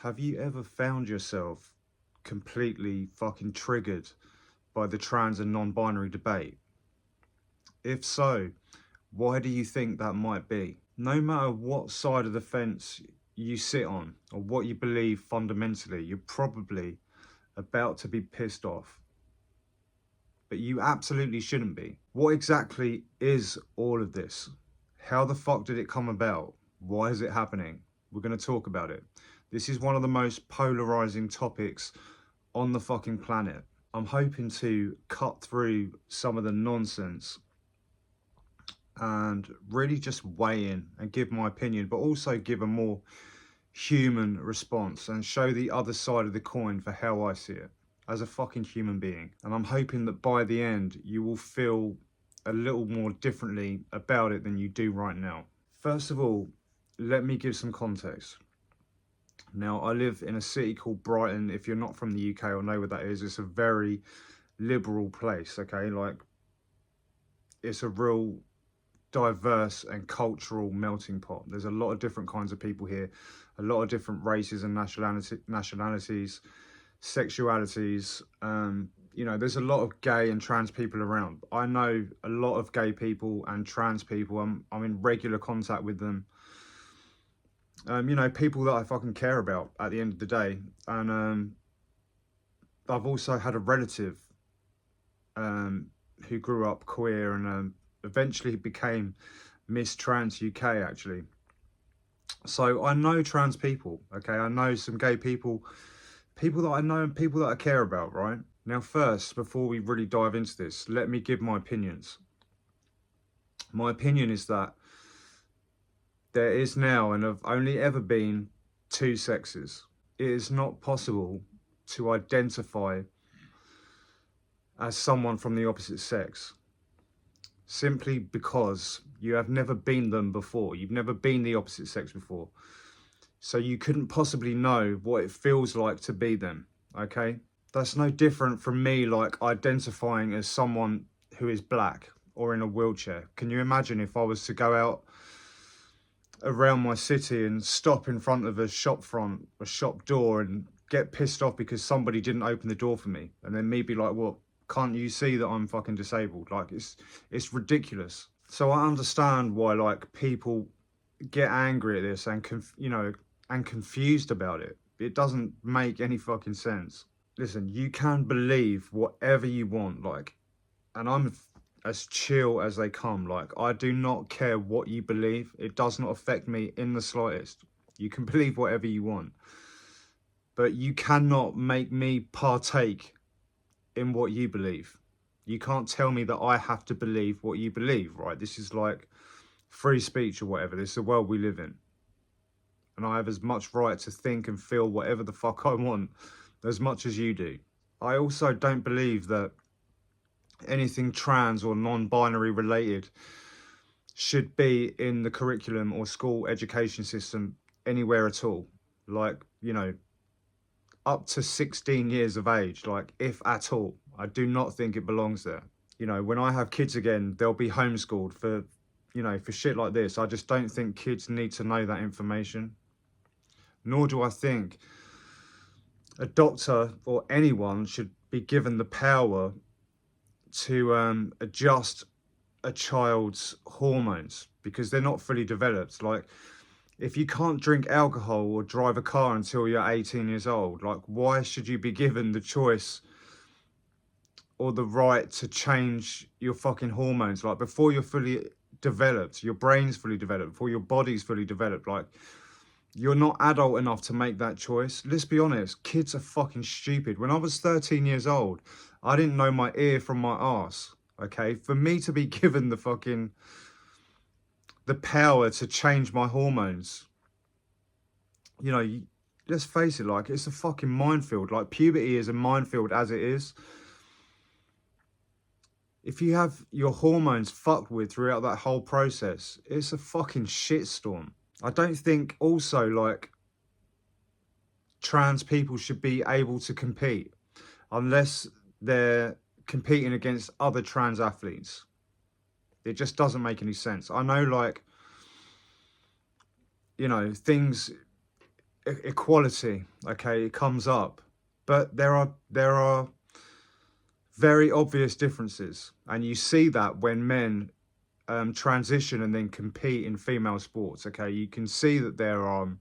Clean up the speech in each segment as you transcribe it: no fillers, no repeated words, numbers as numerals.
Have you ever found yourself completely fucking triggered by the trans and non-binary debate? If so, why do you think that might be? No matter what side of the fence you sit on or what you believe fundamentally, you're probably about to be pissed off. But you absolutely shouldn't be. What exactly is all of this? How the fuck did it come about? Why is it happening? We're going to talk about it. This is one of the most polarizing topics on the fucking planet. I'm hoping to cut through some of the nonsense and really just weigh in and give my opinion, but also give a more human response and show the other side of the coin for how I see it as a fucking human being. And I'm hoping that by the end, you will feel a little more differently about it than you do right now. First of all, let me give some context. Now, I live in a city called Brighton. If you're not from the UK or know what that is, it's a very liberal place, okay? Like, it's a real diverse and cultural melting pot. There's a lot of different kinds of people here, a lot of different races and nationalities, sexualities. There's a lot of gay and trans people around. I know a lot of gay people and trans people. I'm in regular contact with them. People that I fucking care about at the end of the day. And I've also had a relative who grew up queer and eventually became Miss Trans UK, actually. So I know trans people, okay? I know some gay people, people that I know and people that I care about, right? Now, first, before we really dive into this, let me give my opinions. My opinion is that there is now and have only ever been two sexes. It is not possible to identify as someone from the opposite sex simply because you have never been them before. You've never been the opposite sex before. So you couldn't possibly know what it feels like to be them, okay? That's no different from me like identifying as someone who is black or in a wheelchair. Can you imagine if I was to go out around my city and stop in front of a shop door and get pissed off because somebody didn't open the door for me, and then me be like, well, can't you see that I'm fucking disabled? Like, it's ridiculous. So I understand why like people get angry at this and confused about it. It doesn't make any fucking sense. Listen, you can believe whatever you want, like, and I'm as chill as they come. Like, I do not care what you believe. It does not affect me in the slightest. You can believe whatever you want, but you cannot make me partake in what you believe. You can't tell me that I have to believe what you believe, right? This is like free speech or whatever. This is the world we live in. And I have as much right to think and feel whatever the fuck I want as much as you do. I also don't believe that anything trans or non-binary related should be in the curriculum or school education system anywhere at all. Like, up to 16 years of age, like, if at all. I do not think it belongs there. When I have kids again, they'll be homeschooled for shit like this. I just don't think kids need to know that information. Nor do I think a doctor or anyone should be given the power to adjust a child's hormones because they're not fully developed. Like, if you can't drink alcohol or drive a car until you're 18 years old, like, why should you be given the choice or the right to change your fucking hormones? Like, before you're fully developed, your brain's fully developed, before your body's fully developed, like, you're not adult enough to make that choice. Let's be honest, kids are fucking stupid. When I was 13 years old, I didn't know my ear from my arse, okay? For me to be given the power to change my hormones, let's face it, like, it's a fucking minefield. Like, puberty is a minefield as it is. If you have your hormones fucked with throughout that whole process, it's a fucking shitstorm. I don't think also, like, trans people should be able to compete unless they're competing against other trans athletes. It just doesn't make any sense. I know, like, things equality, okay, it comes up. But there are very obvious differences, and you see that when men transition and then compete in female sports. Okay, you can see that there are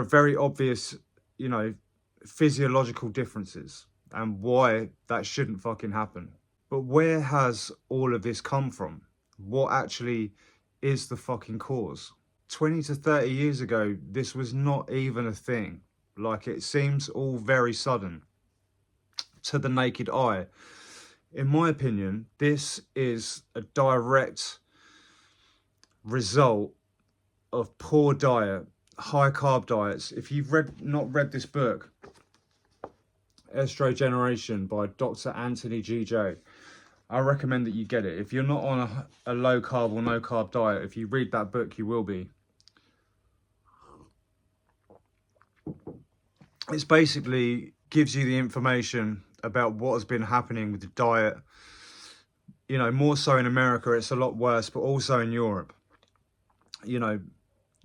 very obvious, you know, physiological differences, and why that shouldn't fucking happen. But where has all of this come from? What actually is the fucking cause? 20 to 30 years ago, this was not even a thing. Like, it seems all very sudden to the naked eye. In my opinion, this is a direct result of poor diet, high carb diets. If you've not read this book, Estrogeneration by Dr. Anthony G.J., I recommend that you get it. If you're not on a low carb or no carb diet, if you read that book, you will be. It's basically gives you the information about what has been happening with the diet. You know, more so in America, it's a lot worse, but also in Europe. You know,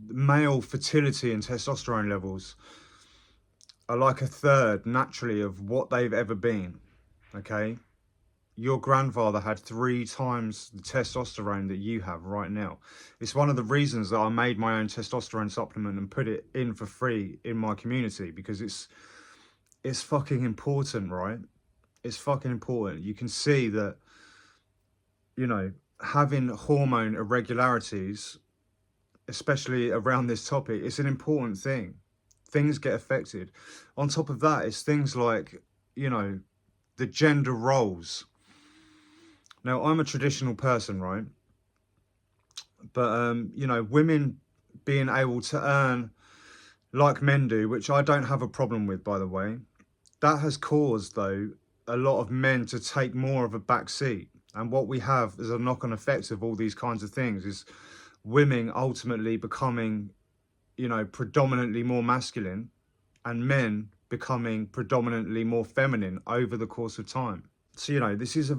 male fertility and testosterone levels are like a third naturally of what they've ever been. Okay, your grandfather had 3 times the testosterone that you have right now. It's one of the reasons that I made my own testosterone supplement and put it in for free in my community, because it's fucking important, right? It's fucking important. You can see that, you know, having hormone irregularities, especially around this topic, it's an important thing. Things get affected. On top of that, it's things like, you know, the gender roles. Now, I'm a traditional person, right? But, you know, women being able to earn like men do, which I don't have a problem with, by the way, that has caused, though, a lot of men to take more of a back seat. And what we have as a knock-on effect of all these kinds of things is women ultimately becoming, you know, predominantly more masculine, and men becoming predominantly more feminine over the course of time. So, you know, this is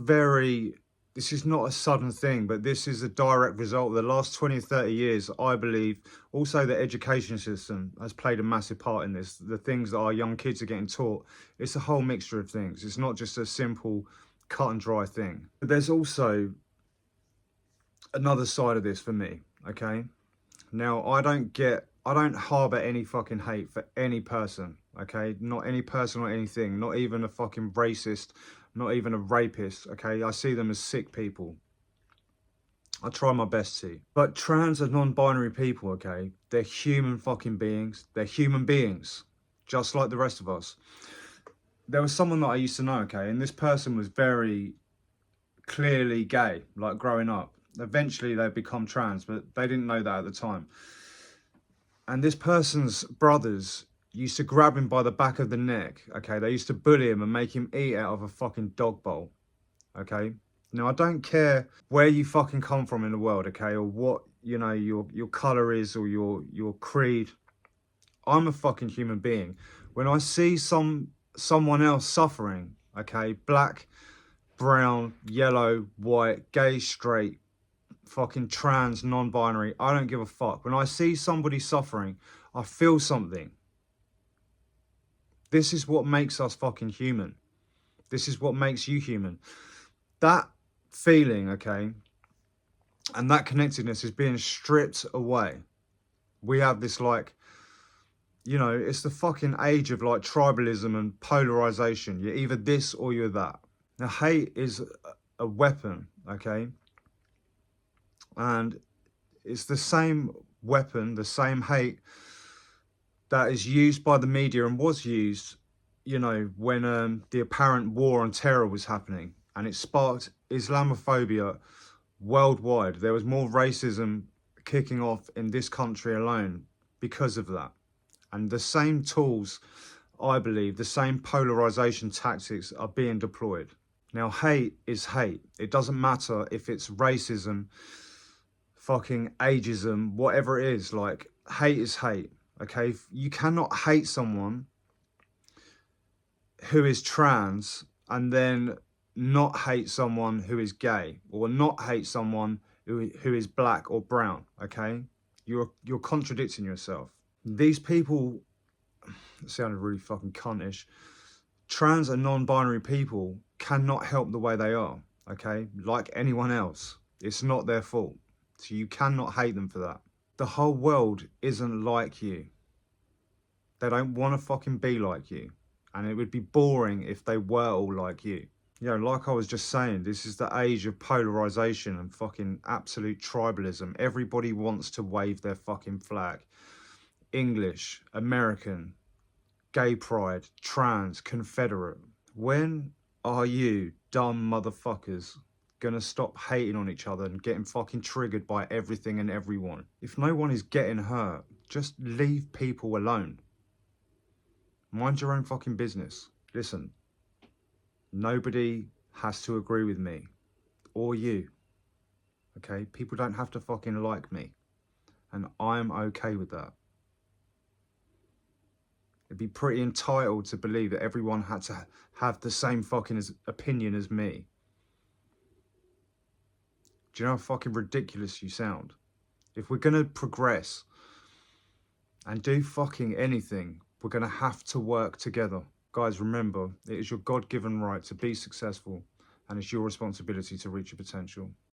not a sudden thing, but this is a direct result of the last 20 or 30 years, I believe. Also, the education system has played a massive part in this. The things that our young kids are getting taught, it's a whole mixture of things. It's not just a simple cut and dry thing. But there's also another side of this for me, okay? Now, I don't harbour any fucking hate for any person, okay? Not any person or anything, not even a fucking racist, not even a rapist, okay? I see them as sick people. I try my best to. But trans and non-binary people, okay? They're human fucking beings. They're human beings, just like the rest of us. There was someone that I used to know, okay? And this person was very clearly gay, like growing up. Eventually they become trans, but they didn't know that at the time. And this person's brothers used to grab him by the back of the neck, okay? They used to bully him and make him eat out of a fucking dog bowl, okay? Now, I don't care where you fucking come from in the world, okay? Or what, you know, your colour is, or your creed. I'm a fucking human being. When I see someone else suffering, okay? Black, brown, yellow, white, gay, straight, fucking trans, non-binary, I don't give a fuck. When I see somebody suffering, I feel something. This is what makes us fucking human. This is what makes you human. That feeling, okay, and that connectedness is being stripped away. We have this, like, you know, it's the fucking age of like tribalism and polarization. You're either this or you're that. Now, hate is a weapon, okay? And it's the same weapon, the same hate that is used by the media and was used, you know, when the apparent war on terror was happening, and it sparked Islamophobia worldwide. There was more racism kicking off in this country alone because of that. And the same tools, I believe, the same polarization tactics are being deployed. Now, hate is hate. It doesn't matter if it's racism, fucking ageism, whatever it is. Like, hate is hate, okay? You cannot hate someone who is trans and then not hate someone who is gay, or not hate someone who is black or brown, okay? You're contradicting yourself. These people, it sounded really fucking cuntish. Trans and non-binary people cannot help the way they are, okay? Like anyone else. It's not their fault. So you cannot hate them for that. The whole world isn't like you. They don't want to fucking be like you. And it would be boring if they were all like you. You know, like I was just saying, this is the age of polarization and fucking absolute tribalism. Everybody wants to wave their fucking flag. English, American, gay pride, trans, Confederate. When are you dumb motherfuckers gonna stop hating on each other and getting fucking triggered by everything and everyone? If no one is getting hurt, just leave people alone. Mind your own fucking business. Listen, nobody has to agree with me or you, okay? People don't have to fucking like me, and I'm okay with that. It'd be pretty entitled to believe that everyone had to have the same fucking opinion as me. Do you know how fucking ridiculous you sound? If we're gonna progress and do fucking anything, we're gonna have to work together. Guys, remember, it is your God-given right to be successful, and it's your responsibility to reach your potential.